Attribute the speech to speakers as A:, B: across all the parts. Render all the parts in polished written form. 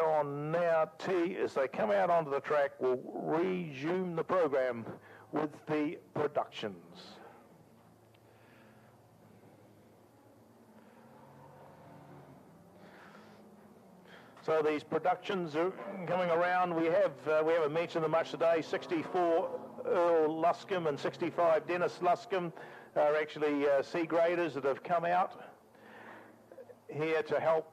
A: on now. T, as they come out onto the track, we'll resume the program with the productions. So these productions are coming around. We haven't mentioned them much today. 64 Earl Luscombe and 65 Dennis Luscombe are actually C graders that have come out here to help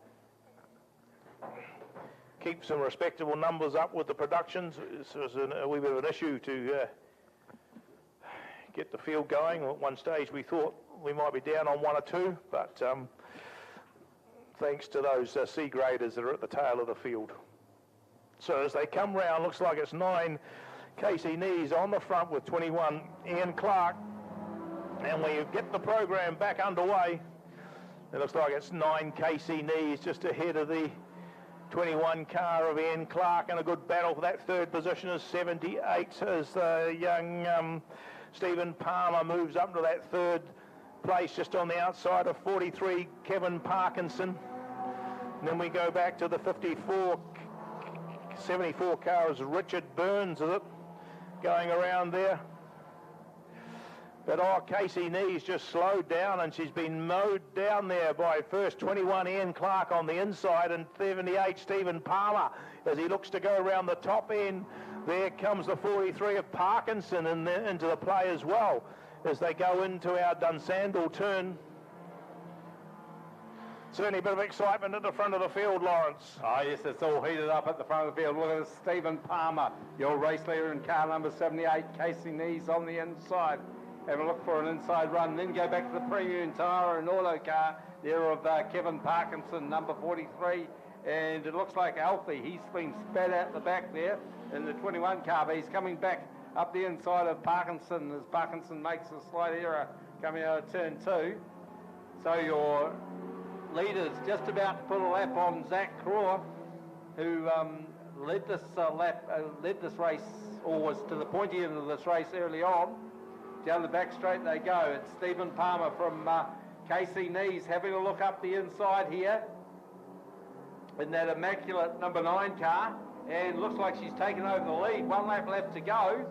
A: keep some respectable numbers up with the productions. It was a wee bit of an issue to get the field going. At one stage we thought we might be down on one or two, but thanks to those C graders that are at the tail of the field. So as they come round, looks like it's 9 Casey Knees on the front with 21 Ian Clark, and we get the program back underway. It looks like it's 9 Casey Knees just ahead of the 21 car of Ian Clark, and a good battle for that third position is 78 as the young Stephen Palmer moves up to that third place just on the outside of 43 Kevin Parkinson. And then we go back to the 74 car is Richard Burns, is it, going around there. But Casey Knees just slowed down, and she's been mowed down there by first 21 Ian Clark on the inside and 78 Stephen Palmer as he looks to go around the top end. There comes the 43 of Parkinson into the play as well as they go into our Dunsandel turn. Certainly a bit of excitement at the front of the field, Lawrence.
B: Oh yes, it's all heated up at the front of the field. Look at this, Stephen Palmer, your race leader in car number 78, Casey Knees on the inside. Have a look for an inside run, then go back to the premium tyre and auto car there of Kevin Parkinson, number 43, and it looks like Alfie, he's been spat out the back there in the 21 car, but he's coming back up the inside of Parkinson as Parkinson makes a slight error coming out of turn 2. So your leader's just about to put a lap on Zach Craw, who led this race, or was to the pointy end of this race early on. Down the back straight they go. It's Stephen Palmer from Casey Knees having a look up the inside here in that immaculate number 9 car, and looks like she's taken over the lead. 1 lap left to go.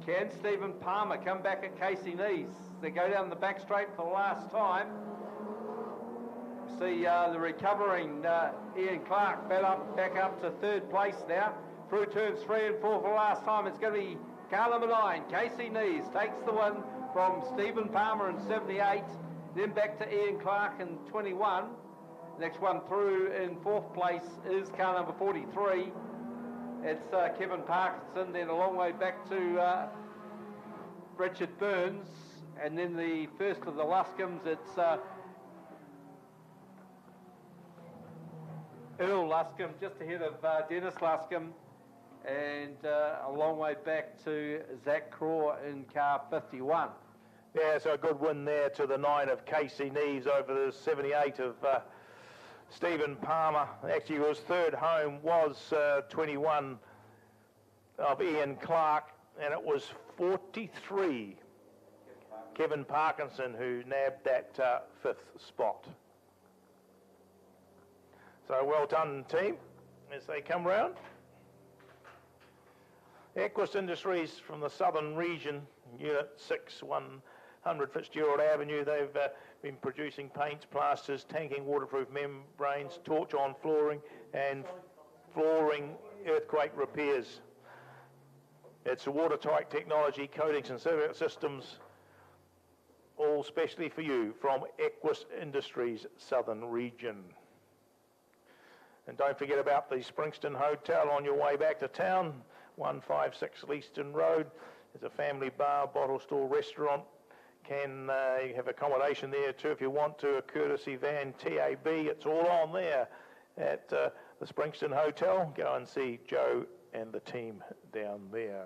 B: Can Stephen Palmer come back at Casey Knees? They go down the back straight for the last time. See the recovering Ian Clark back up to third place now. Through turns 3 and 4 for the last time. It's going to be car number 9, Casey Knees, takes the win from Stephen Palmer in 78, then back to Ian Clark in 21. Next one through in 4th place is car number 43. It's Kevin Parkinson, then a long way back to Richard Burns, and then the first of the Luscombes, it's Earl Luscombe, just ahead of Dennis Luscombe, and a long way back to Zach Craw in car 51.
A: Yeah, so a good win there to the 9 of Casey Knees over the 78 of Stephen Palmer. Actually, his third home was 21 of Ian Clark, and it was 43 Kevin Parkinson who nabbed that 5th spot. So well done, team, as they come round. Equus Industries from the Southern Region, Unit 6, 100 Fitzgerald Avenue. They've been producing paints, plasters, tanking, waterproof membranes, torch-on flooring, and flooring earthquake repairs. It's a watertight technology, coatings and service systems, all specially for you from Equus Industries Southern Region. And don't forget about the Springston Hotel on your way back to town. 156 Leaston Road. There's a family bar, bottle store, restaurant. Can have accommodation there too if you want to, a courtesy van, TAB. It's all on there at the Springston Hotel. Go and see Joe and the team down there.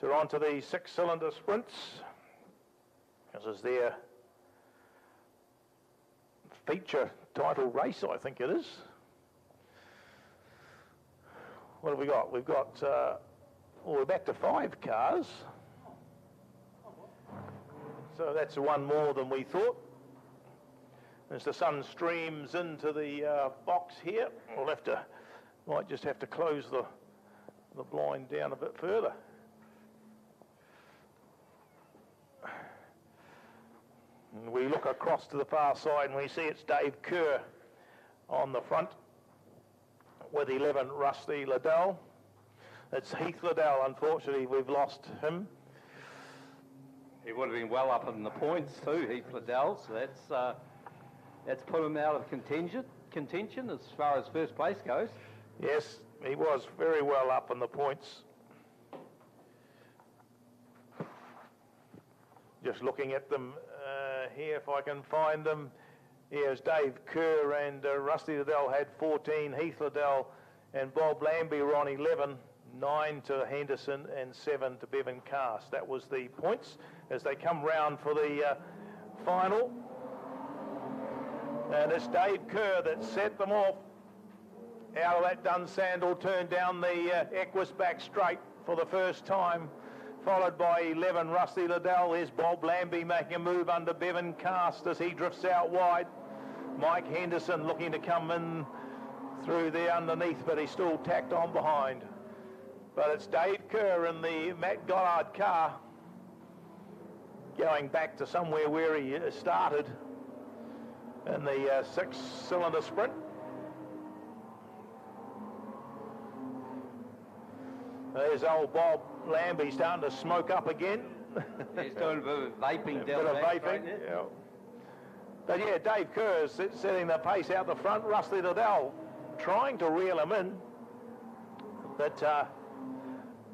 A: So we're on to the 6-cylinder sprints. This is their feature title race, I think it is. What have we got? We've got, we're back to 5 cars. So that's one more than we thought. As the sun streams into the box here, we'll have to Might just have to close the blind down a bit further. And we look across to the far side and we see it's Dave Kerr on the front with 11 Rusty Liddell. It's Heath Liddell, unfortunately we've lost him.
B: He would have been well up in the points too, Heath Liddell, so that's put him out of contention as far as first place goes.
A: Yes, he was very well up in the points. Just looking at them here, if I can find them. Here's Dave Kerr and Rusty Liddell had 14, Heath Liddell and Bob Lambie were on 11, 9 to Henderson and 7 to Bevan Cast. That was the points as they come round for the final. And it's Dave Kerr that set them off out of that Dunsandel, turned down the Equus back straight for the first time, followed by 11 Rusty Liddell. Here's Bob Lambie making a move under Bevan Cast as he drifts out wide. Mike Henderson looking to come in through there underneath, but he's still tacked on behind. But it's Dave Kerr in the Matt Goddard car going back to somewhere where he started in the six-cylinder sprint. There's old Bob Lambie starting to smoke up again.
B: He's doing a bit of vaping down
A: there.
B: Right,
A: yeah. But yeah, Dave Kerr is setting the pace out the front. Rusty Liddell trying to reel him in, but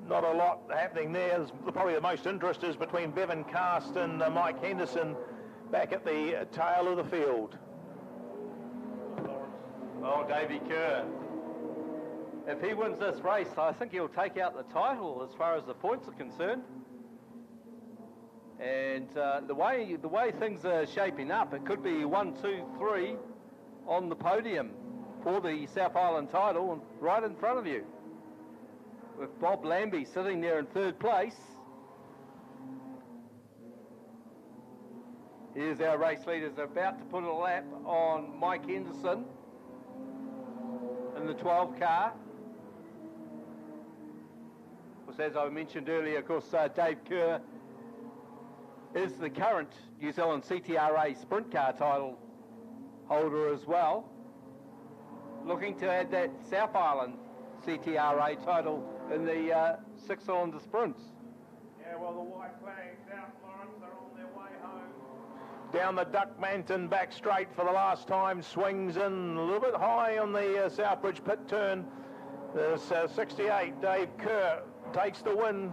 A: not a lot happening there. Probably the most interest is between Bevan Cast and Mike Henderson back at the tail of the field.
B: Oh, Davey Kerr. If he wins this race, I think he'll take out the title as far as the points are concerned. And the way things are shaping up, it could be 1, 2, 3 on the podium for the South Island title, and right in front of you, with Bob Lambie sitting there in third place. Here's our race leaders about to put a lap on Mike Henderson in the 12 car. Of course, as I mentioned earlier, of course, Dave Kerr is the current New Zealand CTRA sprint car title holder as well, looking to add that South Island CTRA title in the six-cylinder sprints.
A: Yeah, well, the white flags out, Lawrence, they're on their way home. Down the Duck Manton back straight for the last time, swings in a little bit high on the Southbridge pit turn. There's 68, Dave Kerr takes the win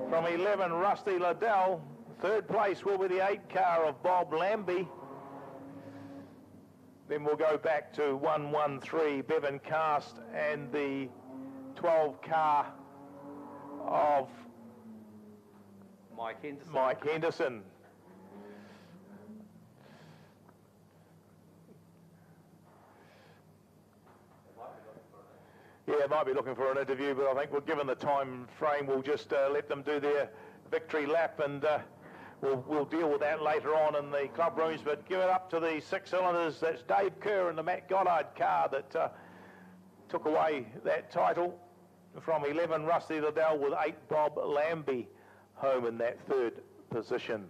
A: from 11, Rusty Liddell. Third place will be the 8 car of Bob Lambie. Then we'll go back to 113 Bevan Cast and the 12 car of
B: Mike Henderson.
A: Mike Henderson. Yeah, might be looking for an interview, but I think we're given the time frame, we'll just let them do their victory lap, and we'll deal with that later on in the club rooms. But give it up to the six cylinders. That's Dave Kerr and the Matt Goddard car that took away that title from 11 Rusty Liddell, with 8 Bob Lambie home in that third position.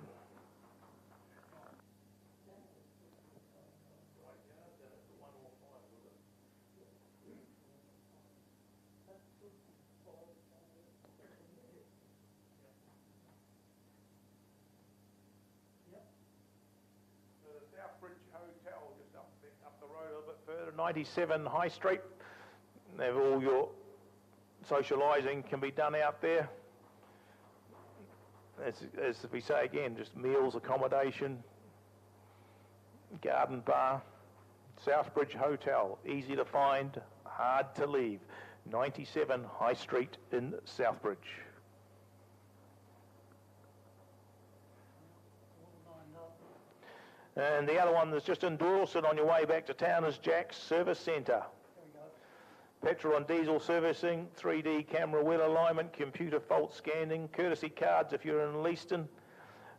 A: Hotel just up the road a little bit further, 97 High Street. All your socialising can be done out there. As we say again, just meals, accommodation, garden bar, Southbridge Hotel, easy to find, hard to leave. 97 High Street in Southbridge. And the other one that's just in Dorset on your way back to town is Jack's Service Centre. Petrol and diesel servicing, 3D camera wheel alignment, computer fault scanning, courtesy cards if you're in Leaston,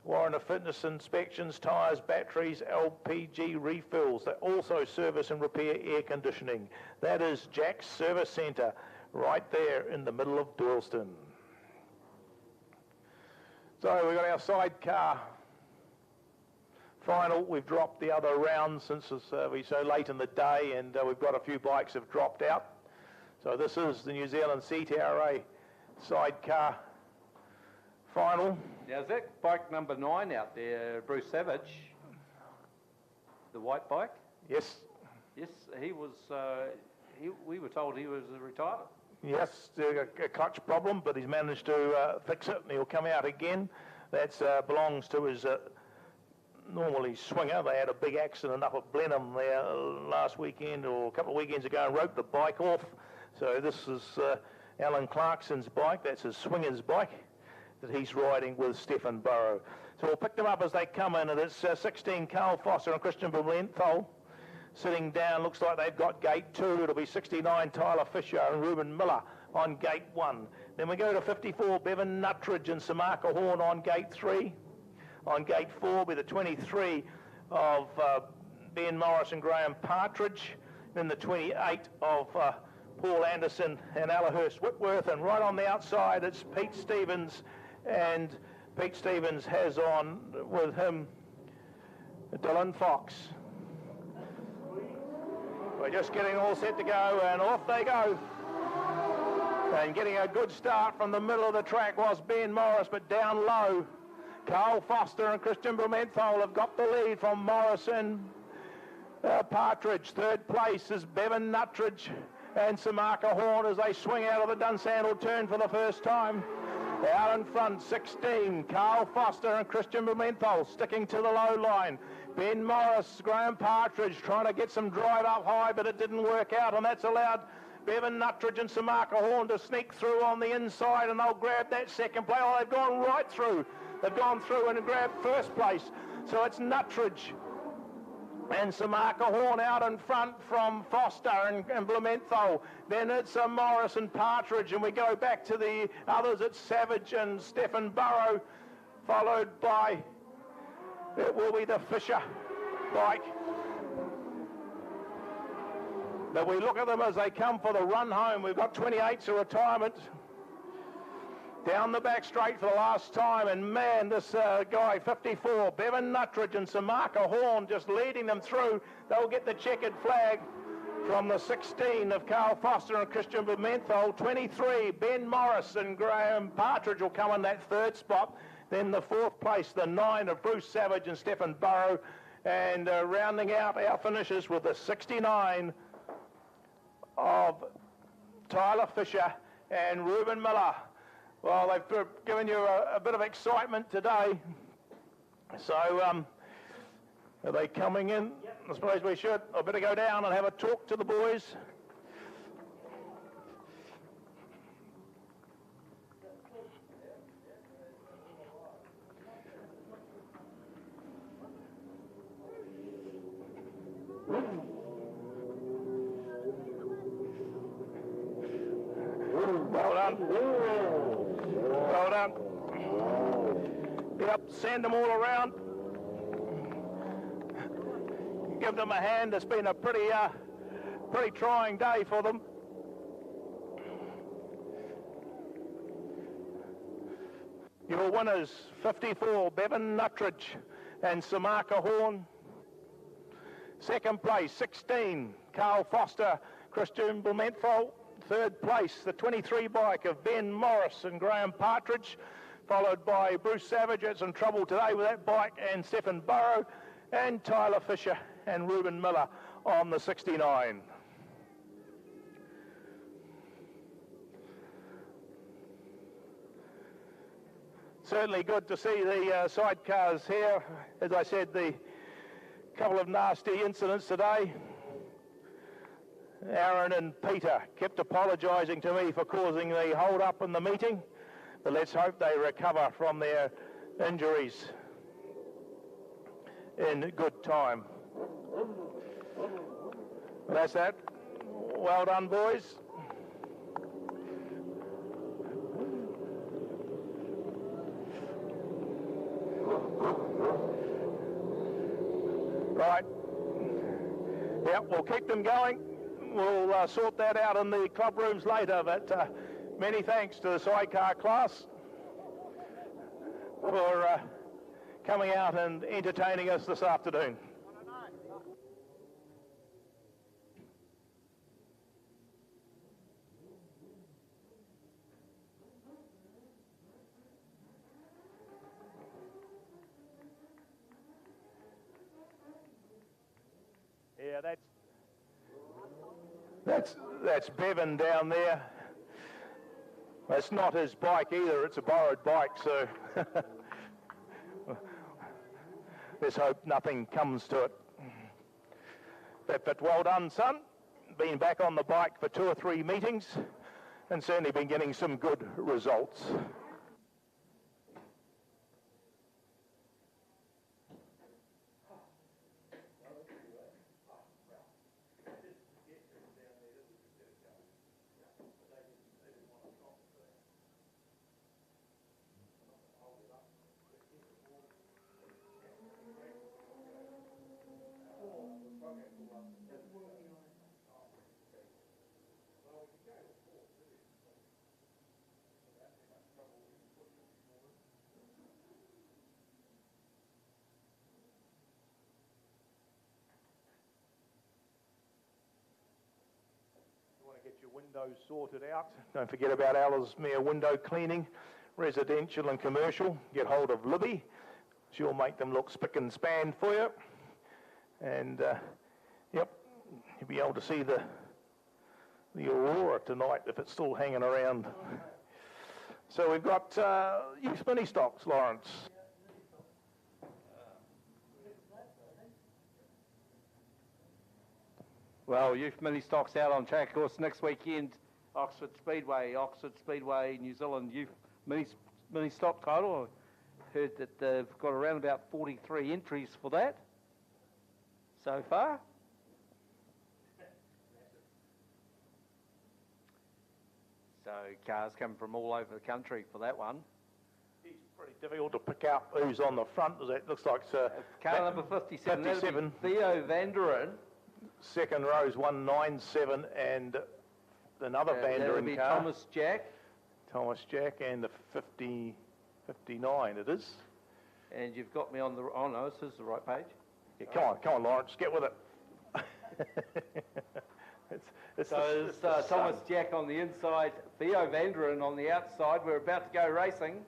A: warrant fitness inspections, tyres, batteries, LPG refills. They also service and repair air conditioning. That is Jack's Service Centre, right there in the middle of Doylestown. So we've got our sidecar final. We've dropped the other round since we're so late in the day, and we've got a few bikes have dropped out. So this is the New Zealand Ctra Sidecar final.
B: Now, is that bike number 9 out there, Bruce Savage? The white bike?
A: Yes.
B: Yes, he was, we were told he was retired.
A: Yes, a clutch problem, but he's managed to fix it, and he'll come out again. That belongs to his normally swinger. They had a big accident up at Blenheim there last weekend or a couple of weekends ago and wrote the bike off. So this is Alan Clarkson's bike. That's his swinger's bike that he's riding with Stephen Burrow. So we'll pick them up as they come in, and it's 16 Carl Foster and Christian Blumenthal sitting down. Looks like they've got gate 2. It'll be 69 Tyler Fisher and Ruben Miller on gate 1. Then we go to 54 Bevan Nuttridge and Samaka Horn on gate 3. On gate 4 will be the 23 of Ben Morris and Graham Partridge. Then the 28 of Paul Anderson and Allerhurst Whitworth. And right on the outside it's Pete Stevens, and Pete Stevens has on with him Dylan Fox. We're just getting all set to go, and off they go. And getting a good start from the middle of the track was Ben Morris, but down low Carl Foster and Christian Blumenthal have got the lead from Morris and Partridge. Third place is Bevan Nuttridge and Samaka Horn as they swing out of the Dunsandle turn for the first time. Out in front, 16, Carl Foster and Christian Blumenthal sticking to the low line. Ben Morris, Graham Partridge trying to get some drive up high, but it didn't work out, and that's allowed Bevan Nuttridge and Samaka Horn to sneak through on the inside, and they'll grab that second place. Oh, they've gone right through. They've gone through and grabbed first place. So it's Nuttridge and Samaka Horn out in front from Foster and Blumenthal. Then it's Morris and Partridge, and we go back to the others. It's Savage and Stephen Burrow, followed by, it will be the Fisher bike. But we look at them as they come for the run home. We've got 28's a retirement. Down the back straight for the last time, and man, this guy, 54, Bevan Nuttridge and Samaka Horn just leading them through. They'll get the checkered flag from the 16 of Carl Foster and Christian Blumenthal. 23, Ben Morris and Graham Partridge will come in that third spot. Then the fourth place, the 9 of Bruce Savage and Stephen Burrow. And rounding out our finishes with the 69 of Tyler Fisher and Ruben Miller. Well, they've given you a bit of excitement today. So, are they coming in? Yep. I suppose we should. I better go down and have a talk to the boys. Well done. Well done. Yep, send them all around. Give them a hand. It's been a pretty trying day for them. Your winners, 54, Bevan Nuttridge and Samaka Horn. Second place, 16, Carl Foster, Christian Blumenthal. Third place, the 23 bike of Ben Morris and Graham Partridge, followed by Bruce Savage, had some trouble today with that bike, and Stephen Burrow, and Tyler Fisher and Ruben Miller on the 69. Certainly good to see the sidecars here. As I said, the couple of nasty incidents today. Aaron and Peter kept apologising to me for causing the hold-up in the meeting, but let's hope they recover from their injuries in good time. That's that. Well done, boys. we'll keep them going. We'll sort that out in the club rooms later, but many thanks to the sidecar class for coming out and entertaining us this afternoon. Yeah, that's Bevan down there. That's not his bike either, it's a borrowed bike, so let's hope nothing comes to it. But well done, son. Been back on the bike for 2 or 3 meetings and certainly been getting some good results. Get your windows sorted out. Don't forget about Ellesemere window cleaning, residential and commercial. Get hold of Libby. She'll make them look spick and span for you. And, yep, you'll be able to see the aurora tonight if it's still hanging around. So we've got youth mini stocks, Lawrence.
B: Well, youth mini stocks out on track, of course, next weekend, Oxford Speedway, New Zealand youth mini stock title. I heard that they've got around about 43 entries for that so far. So cars come from all over the country for that one.
A: It's pretty difficult to pick out who's on the front. It looks like
B: car number 57. Theo Vanderen.
A: Second row's 197 and another Vanderen car. Thomas Jack and the 59 it is.
B: And you've got me on the, oh no, this is the right page.
A: Yeah, come on Lawrence, get with it. it's
B: Thomas Jack on the inside, Theo Vanderen on the outside. We're about to go racing.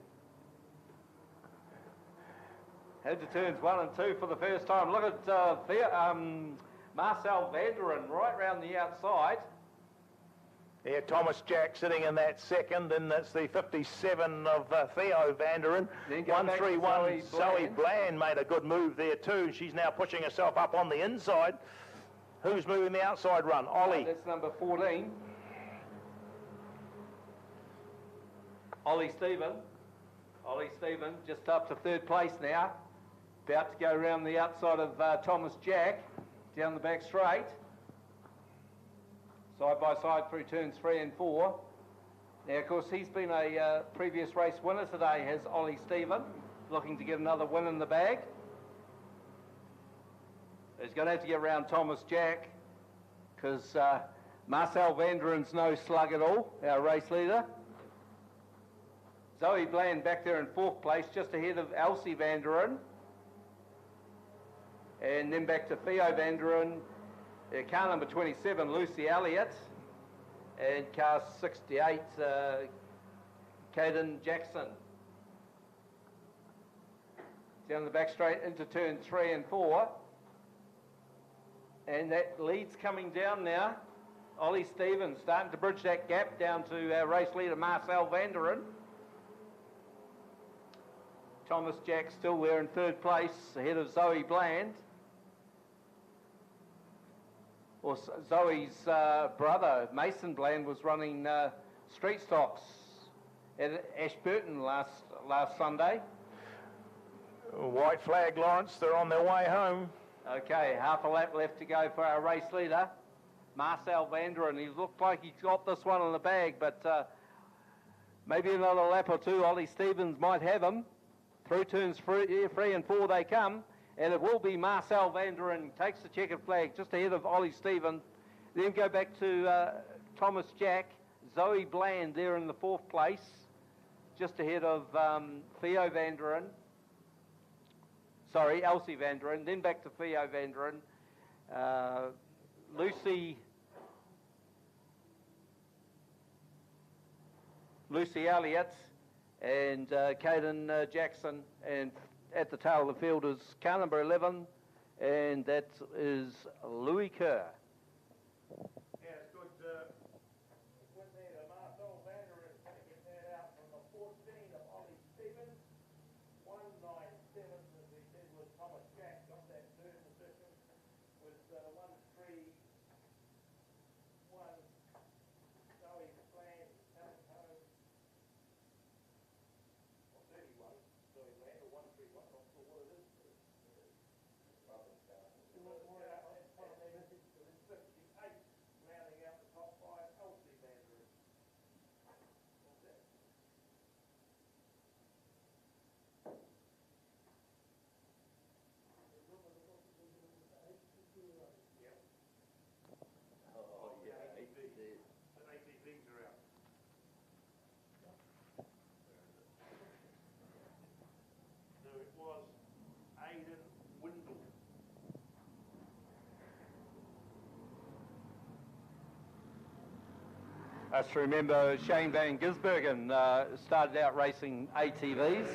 B: Head to turns 1 and 2 for the first time. Look at Marcel Vanderen right round the outside.
A: Yeah, Thomas Jack sitting in that second, and that's the 57 of Theo Vanderen. 131 Zoe Bland made a good move there too. She's now pushing herself up on the inside. Who's moving the outside run? Ollie.
B: That's number 14. Ollie Stephen just up to third place now. About to go around the outside of Thomas Jack. Down the back straight, side by side through turns 3 and 4. Now, of course, he's been a previous race winner today, has Ollie Stephen, looking to get another win in the bag. He's going to have to get around Thomas Jack because Marcel Vanderen's no slug at all, our race leader. Zoe Bland back there in 4th place, just ahead of Elsie Vanderen. And then back to Theo Vanderen, car number 27, Lucy Elliott, and car 68, Caden Jackson. Down the back straight into turn 3 and 4. And that lead's coming down now. Ollie Stevens starting to bridge that gap down to our race leader, Marcel Vanderen. Thomas Jack still there in 3rd place, ahead of Zoe Bland. Well, Zoe's brother, Mason Bland, was running street stocks at Ashburton last Sunday.
A: White flag, Lawrence, they're on their way home.
B: Okay, half a lap left to go for our race leader, Marcel Vanderen. He looked like he's got this one in the bag, but maybe another lap or two, Ollie Stevens might have him. Through turns 3 and 4 they come. and it will be Marcel Vanderen takes the checkered flag just ahead of Ollie Stevens. Then go back to Thomas Jack, Zoe Bland there in the 4th place, just ahead of Theo Vanderen. Sorry, Elsie Vanderen, then back to Theo Vanderen. Lucy Elliott and Caden Jackson, and at the tail of the field is car number 11, and that is Louis Kerr.
A: Yeah, it's good. Win there, Marcel Vanderen taking that out from the 14 of Ollie Stevens. 197, as we said, was Thomas Jack, got that 3rd position with 131. Zoe Bland coming home. Or 31, Zoe Bland, or 131, not sure what it is. Rounding out the top 5, Elsie Vanderen.
B: Oh, yeah,
A: ATVs are out. So it was Aidan Windle.
B: Us to remember Shane Van Gisbergen started out racing ATVs.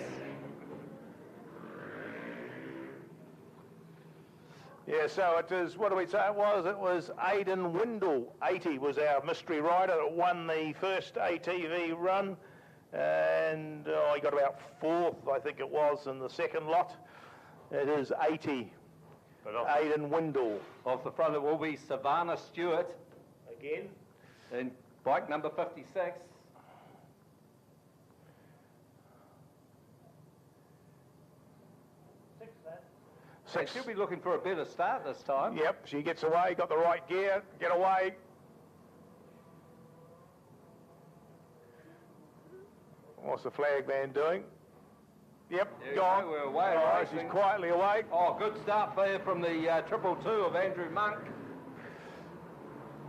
A: Yeah, so it is, what do we say it was? It was Aidan Windle, 80 was our mystery rider that won the first ATV run, and he got about 4th, I think it was, in the second lot. It is 80, Aidan Windle.
B: Off the front it will be Savannah Stewart.
A: Again.
B: And bike number 56.
A: Six.
B: She'll be looking for a better start this time.
A: Yep, she gets away, got the right gear, get away. What's the flag man doing? Yep, gone.
B: We're away.
A: Oh, she's quietly away.
B: Oh, good start there from the 222 of Andrew Monk.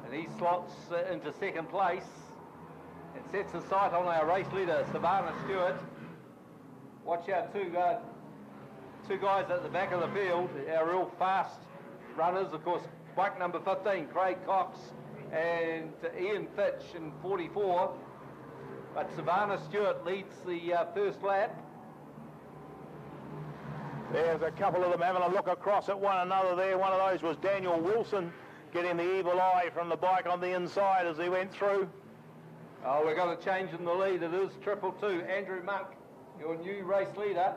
B: And he slots into 2nd place and sets his sight on our race leader, Savannah Stewart. Watch out, two guys at the back of the field, our real fast runners, of course, bike number 15, Craig Cox, and Ian Fitch in 44. But Savannah Stewart leads the first lap.
A: There's a couple of them having a look across at one another there. One of those was Daniel Wilson, getting the evil eye from the bike on the inside as he went through.
B: Oh, we've got a change in the lead. It is 222, Andrew Monk, your new race leader.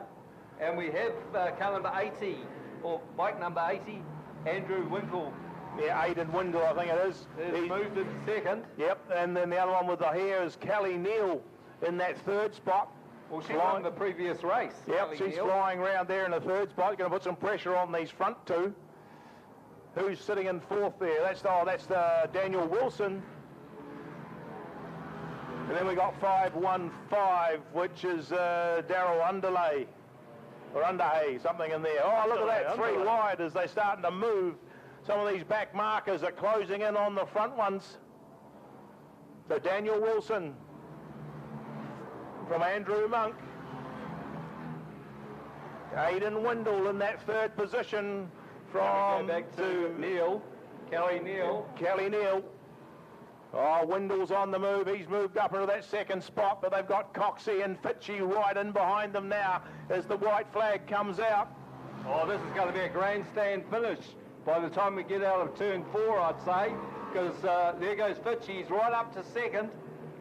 B: And we have car number 80, or bike number 80, Andrew Winkle.
A: Yeah, Aidan Windle, I think it is.
B: He's moved into 2nd.
A: Yep, and then the other one with the hair is Kelly Neal in that 3rd spot.
B: Well, she won the previous race.
A: Yep,
B: Kelly
A: she's
B: Neal.
A: flying around there in the 3rd spot. Going to put some pressure on these front two. Who's sitting in 4th there? That's the Daniel Wilson. And then we got 515, which is Daryl Underlay. Or Underhay, something in there. Oh, look at that, 3 wide as they're starting to move. Some of these back markers are closing in on the front ones. So Daniel Wilson from Andrew Monk. Aidan Windle in that 3rd position from...
B: Go back to Neil, Kelly Neal.
A: Kelly Neal. Oh, Windle's on the move. He's moved up into that 2nd spot, but they've got Coxie and Fitchy right in behind them now as the white flag comes out.
B: Oh, this is going to be a grandstand finish by the time we get out of turn 4, I'd say, because there goes Fitchy. He's right up to 2nd.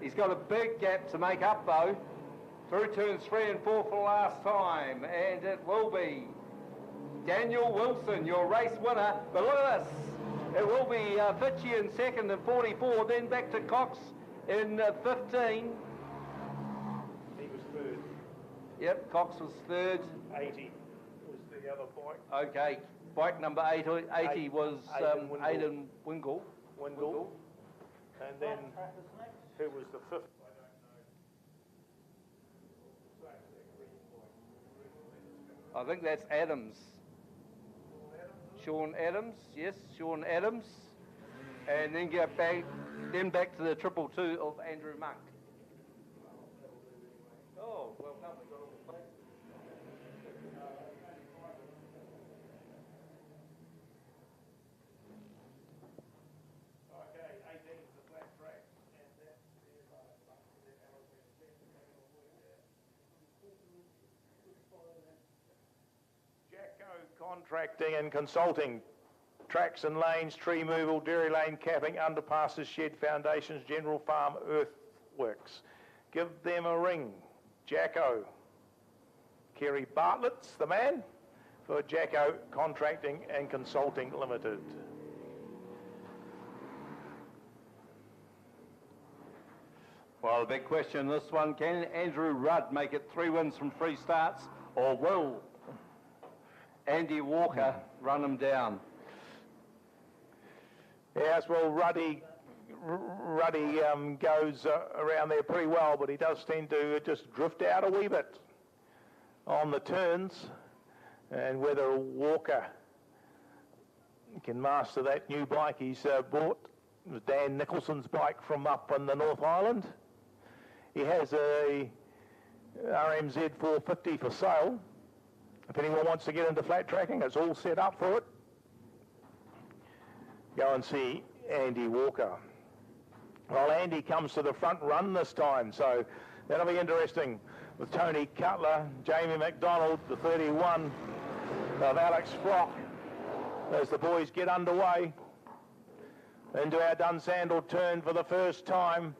B: He's got a big gap to make up, though, through turns 3 and 4 for the last time, and it will be Daniel Wilson, your race winner. But look at this. It will be Fitchy in 2nd and 44, then back to Cox in 15.
A: He was 3rd.
B: Yep, Cox was 3rd.
A: 80 was the other bike.
B: Okay, bike number 80 was Aidan Winkle.
A: Windle. And then who was the 5th?
B: I think that's Adams. Sean Adams, yes, Sean Adams. And then go back, back to the 222 of Andrew Monk. Oh, well done, we've got all the places.
A: Okay, 18 is the flat track, and that is Jacko Contracting and Consulting. Tracks and lanes, tree removal, dairy lane capping, underpasses, shed foundations, general farm earthworks. Give them a ring. Jacko. Kerry Bartlett's the man for Jacko Contracting and Consulting Limited.
B: Well, the big question, this one, can Andrew Rudd make it 3 wins from 3 starts, or will Andy Walker run him down?
A: Yes, well, Ruddy goes around there pretty well, but he does tend to just drift out a wee bit on the turns. And whether Walker can master that new bike he's bought, it was Dan Nicholson's bike from up in the North Island. He has a RMZ 450 for sale. If anyone wants to get into flat tracking, it's all set up for it. Go and see Andy Walker. Well, Andy comes to the front run this time, so that'll be interesting with Tony Cutler, Jamie McDonald, the 31 of Alex Flock, as the boys get underway into our Dunsandle turn for the first time.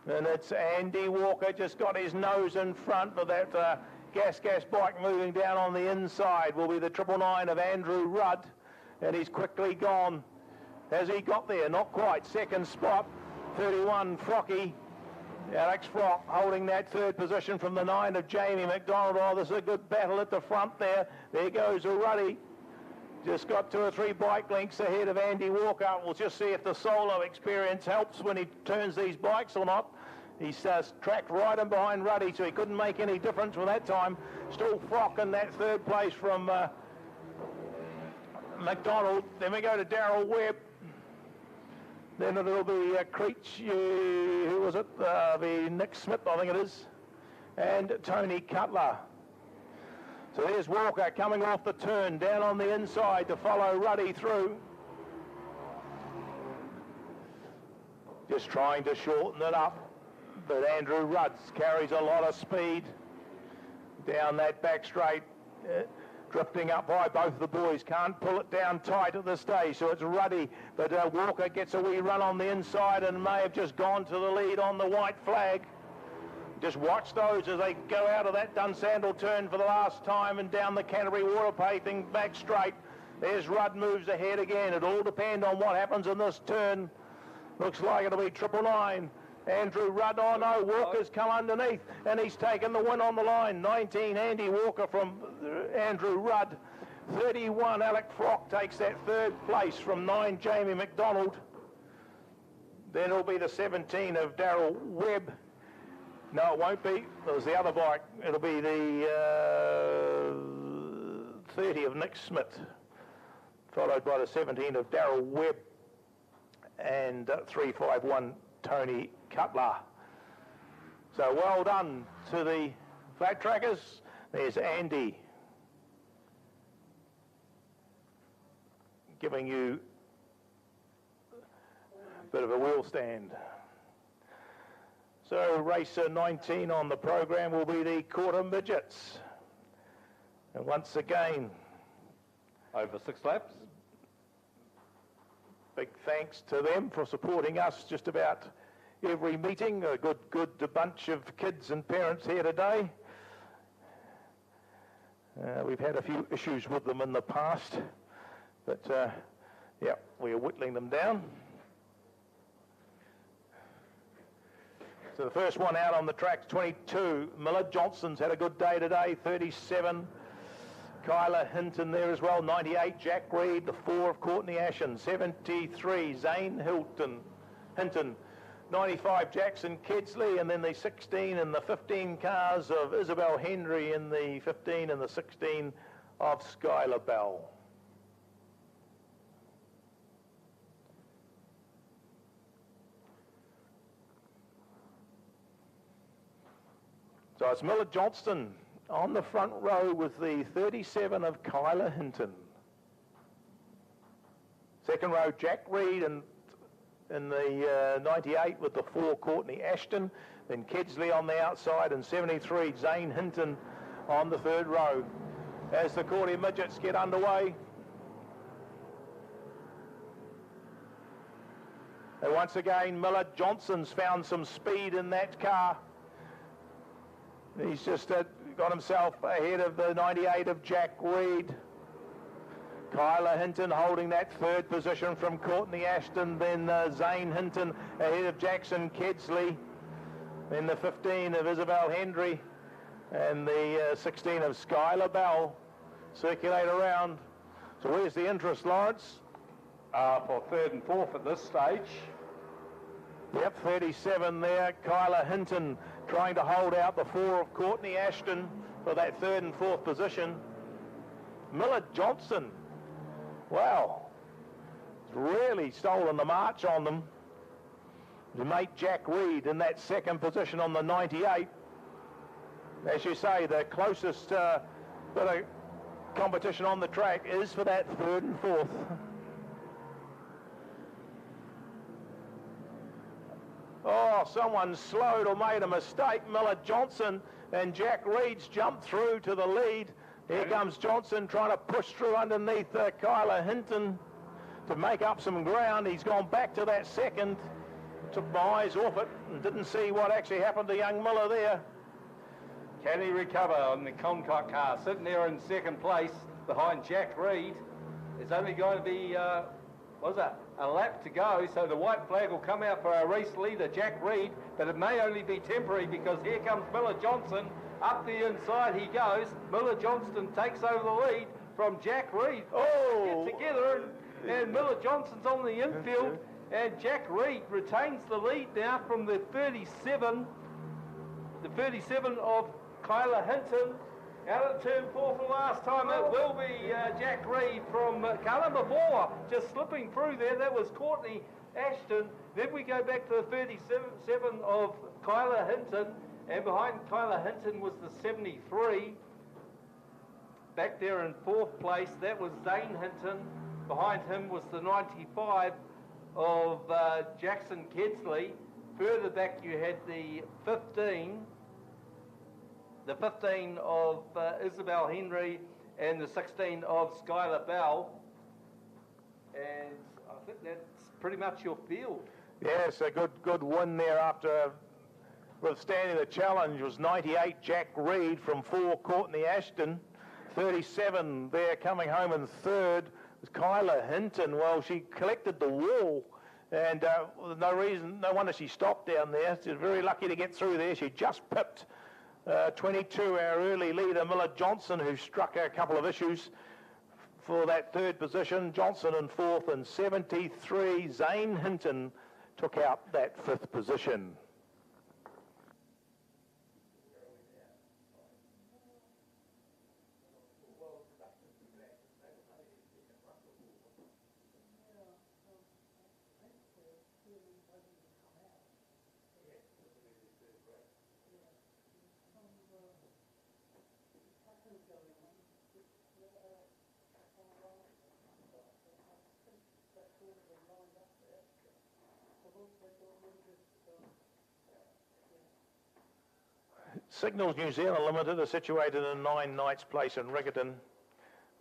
A: And it's Andy Walker, just got his nose in front for that gas bike moving down on the inside. Will be the 999 of Andrew Rudd, and he's quickly gone. Has he got there? Not quite. Second spot, 31, Frocky. Alex Frock holding that third position from the 9 of Jamie McDonald. Oh, this is a good battle at the front there. There goes Ruddy. Just got 2 or 3 bike lengths ahead of Andy Walker. We'll just see if the solo experience helps when he turns these bikes or not. He's tracked right in behind Ruddy, so he couldn't make any difference from that time. Still Frock in that third place from McDonald. Then we go to Darryl Webb. Then it'll be Creech, who was it? The Nick Smith, I think it is, and Tony Cutler. So there's Walker coming off the turn, down on the inside to follow Ruddy through. Just trying to shorten it up, but Andrew Rudd carries a lot of speed down that back straight. Drifting up high, both of the boys can't pull it down tight at this stage, so it's Ruddy, but Walker gets a wee run on the inside and may have just gone to the lead on the white flag. Just watch those as they go out of that Dunsandle turn for the last time and down the Canterbury Water Paving back straight. There's Rudd moves ahead again. It all depends on what happens in this turn. Looks like it'll be 999. Andrew Rudd, oh no, Walker's come underneath and he's taken the win on the line. 19, Andy Walker from Andrew Rudd. 31, Alec Frock takes that third place from 9, Jamie McDonald. Then it'll be the 17 of Darryl Webb. No, it won't be. There's the other bike. It'll be the 30 of Nick Smith, followed by the 17 of Darryl Webb and 351 Tony Cutler. So well done to the flat trackers. There's Andy giving you a bit of a wheel stand. So race 19 on the program will be the quarter midgets. And once again,
B: over 6 laps.
A: Big thanks to them for supporting us just about every meeting. A good bunch of kids and parents here today. We've had a few issues with them in the past, but yeah, we are whittling them down. So the first one out on the track, 22. Millard Johnson's had a good day today, 37. Kyla Hinton there as well, 98. Jack Reed, the 4 of Courtney Ashen, 73. Zane Hinton, 95. Jackson Kedsley, and then the 16 and the 15 cars of Isabel Henry in the 15 and the 16 of Skylar Bell. So it's Miller Johnston on the front row with the 37 of Kyla Hinton. Second row, Jack Reed in the 98 with the 4 Courtney Ashton. Then Kedsley on the outside and 73 Zane Hinton on the third row. As the Courtney midgets get underway. And once again, Miller Johnston's found some speed in that car. He's just got himself ahead of the 98 of Jack Reed. Kyla Hinton holding that third position from Courtney Ashton, then Zane Hinton ahead of Jackson Kedsley, then the 15 of Isabel Hendry, and the 16 of Skylar Bell circulate around. So where's the interest, Lawrence?
B: For third and fourth at this stage.
A: Yep, 37 there. Kyla Hinton trying to hold out the 4 of Courtney Ashton for that third and fourth position. Miller Johnston, wow, he's really stolen the march on them. His mate Jack Reed in that second position on the 98. As you say, the closest bit of competition on the track is for that third and fourth. Oh, someone slowed or made a mistake. Miller Johnston and Jack Reed's jumped through to the lead. Here comes Johnston trying to push through underneath Kyla Hinton to make up some ground. He's gone back to that second. Took my eyes off it and didn't see what actually happened to young Miller there.
B: Can he recover on the Concoct car? Sitting there in second place behind Jack Reed. There's only going to be, a lap to go, so the white flag will come out for our race leader, Jack Reed, but it may only be temporary because here comes Miller Johnston. Up the inside he goes. Miller Johnston takes over the lead from Jack Reed.
A: Oh!
B: Get together, and Miller Johnston's on the infield, and Jack Reed retains the lead now from the 37 of Kyla Hinton. Out of turn 4 for last time, it will be Jack Reed from car number 4, just slipping through there. That was Courtney Ashton. Then we go back to the 37 of Kyla Hinton, and behind Kyla Hinton was the 73. Back there in 4th place, that was Zane Hinton. Behind him was the 95 of Jackson Kedsley. Further back you had the 15 of Isabel Henry and the 16 of Skylar Bell. And I think that's pretty much your field.
A: Yes, a good win there after withstanding the challenge was 98 Jack Reed from 4 Courtney Ashton. 37 there coming home in third was Kyla Hinton. Well, she collected the wall. And no wonder she stopped down there. She was very lucky to get through there. She just pipped 22, our early leader, Miller Johnston, who struck a couple of issues for that third position. Johnston in 4th, and 73, Zane Hinton took out that 5th position. Signals New Zealand Limited are situated in 9 Knights Place in Riccarton.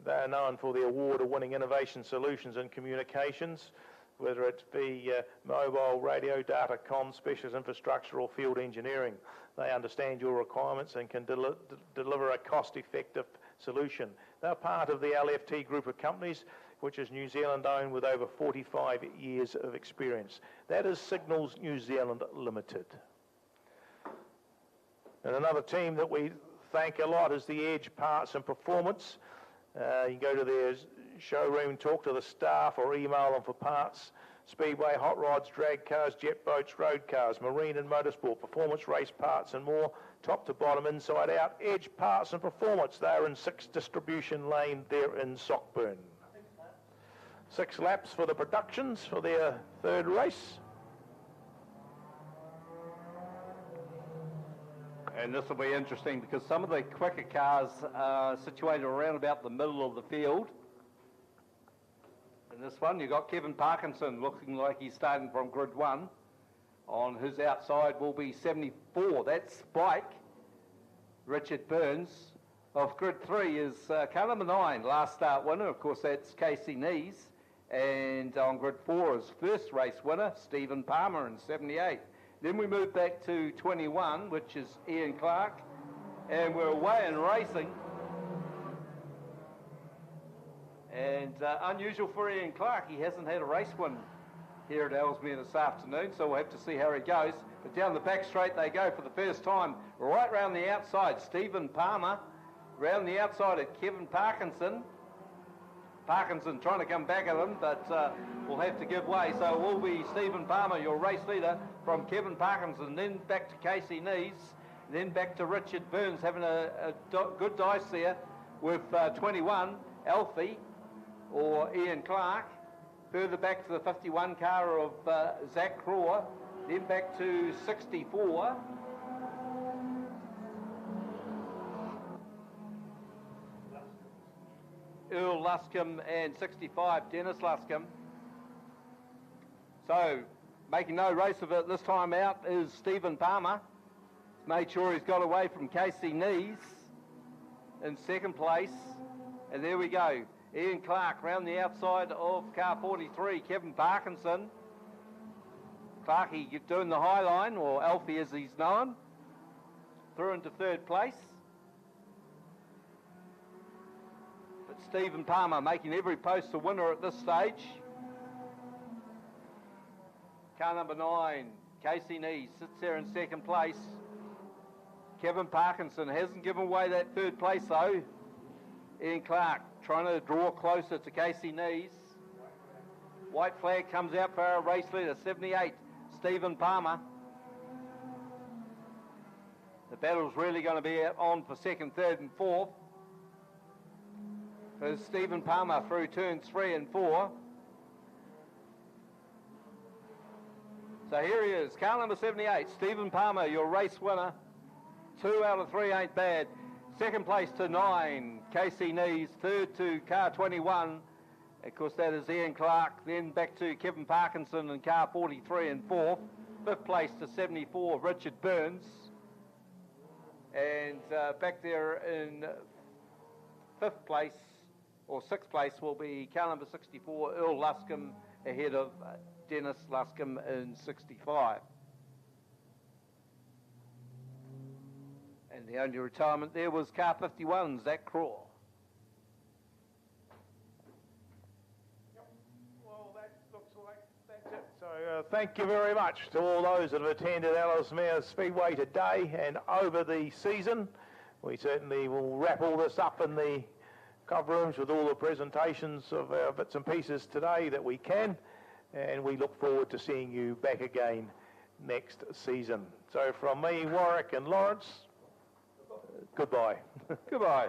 A: They are known for the award-winning innovation solutions in communications, whether it be mobile, radio, data, comms, specialist infrastructure or field engineering. They understand your requirements and can deliver a cost-effective solution. They're part of the LFT group of companies, which is New Zealand-owned with over 45 years of experience. That is Signals New Zealand Limited. And another team that we thank a lot is the Edge Parts and Performance. You can go to their showroom, talk to the staff or email them for parts. Speedway, hot rods, drag cars, jet boats, road cars, marine and motorsport, performance race parts and more, top to bottom, inside out. Edge Parts and Performance, they're in 6 Distribution Lane there in Sockburn. 6 laps for the Productions for their third race.
B: And this will be interesting because some of the quicker cars are situated around about the middle of the field. In this one, you've got Kevin Parkinson looking like he's starting from grid 1. On his outside will be 74. That's Spike. Richard Burns. Of grid 3 is car number 9, last start winner. Of course, that's Casey Nees. And on grid 4 is first race winner, Stephen Palmer in 78. Then we move back to 21, which is Ian Clark. And we're away in racing. And unusual for Ian Clark, he hasn't had a race win here at Ellesemere this afternoon, so we'll have to see how he goes. But down the back straight they go for the first time, right round the outside, Stephen Palmer. Round the outside at Kevin Parkinson. Parkinson trying to come back at him, but will have to give way. So it will be Stephen Palmer, your race leader, from Kevin Parkinson, then back to Casey Nees, then back to Richard Burns, having a good dice there with 21, Alfie, or Ian Clark. Further back to the 51 car of Zach Craw, then back to 64. Earl Luscombe and 65, Dennis Luscombe. So, making no race of it this time out is Stephen Palmer. Made sure he's got away from Casey Nees in second place. And there we go. Ian Clark round the outside of car 43, Kevin Parkinson. Clarkie doing the high line, or Alfie as he's known. Through into third place. But Stephen Palmer making every post a winner at this stage. Car number 9, Casey Nees, sits there in second place. Kevin Parkinson hasn't given away that third place though. Ian Clark trying to draw closer to Casey Nees. White flag comes out for our race leader, 78, Stephen Palmer. The battle's really going to be on for second, third and fourth. There's Stephen Palmer through turns 3 and 4. So here he is, car number 78, Stephen Palmer, your race winner. 2 out of 3 ain't bad. Second place to 9, Casey Nees. Third to car 21. Of course, that is Ian Clark. Then back to Kevin Parkinson in car 43 and 4th. Fifth place to 74, Richard Burns. And back there in 5th place, or 6th place, will be car number 64, Earl Luscombe, ahead of Dennis Luscombe in 65. And the only retirement there was car 51, Zach Craw.
A: Well, that looks like that's it. So thank you very much to all those that have attended Ellesemere Speedway today and over the season. We certainly will wrap all this up in the cover rooms with all the presentations of our bits and pieces today that we can. And we look forward to seeing you back again next season. So from me, Warwick and Lawrence, goodbye.
B: Goodbye.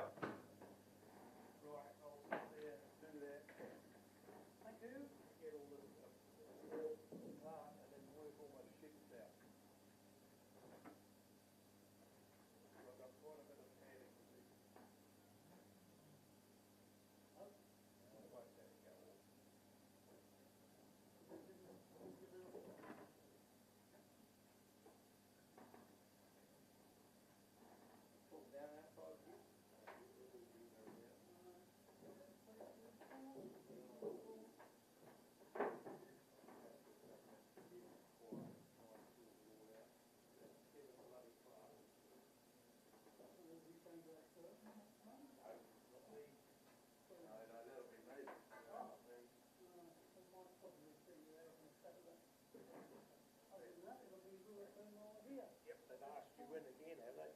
A: Yep, they've asked you in again, have they?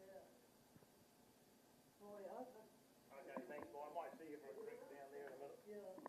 C: Yeah. Oh, yeah.
A: Okay, thanks, Boy. I might see you for a drink down there in a minute.
C: Yeah.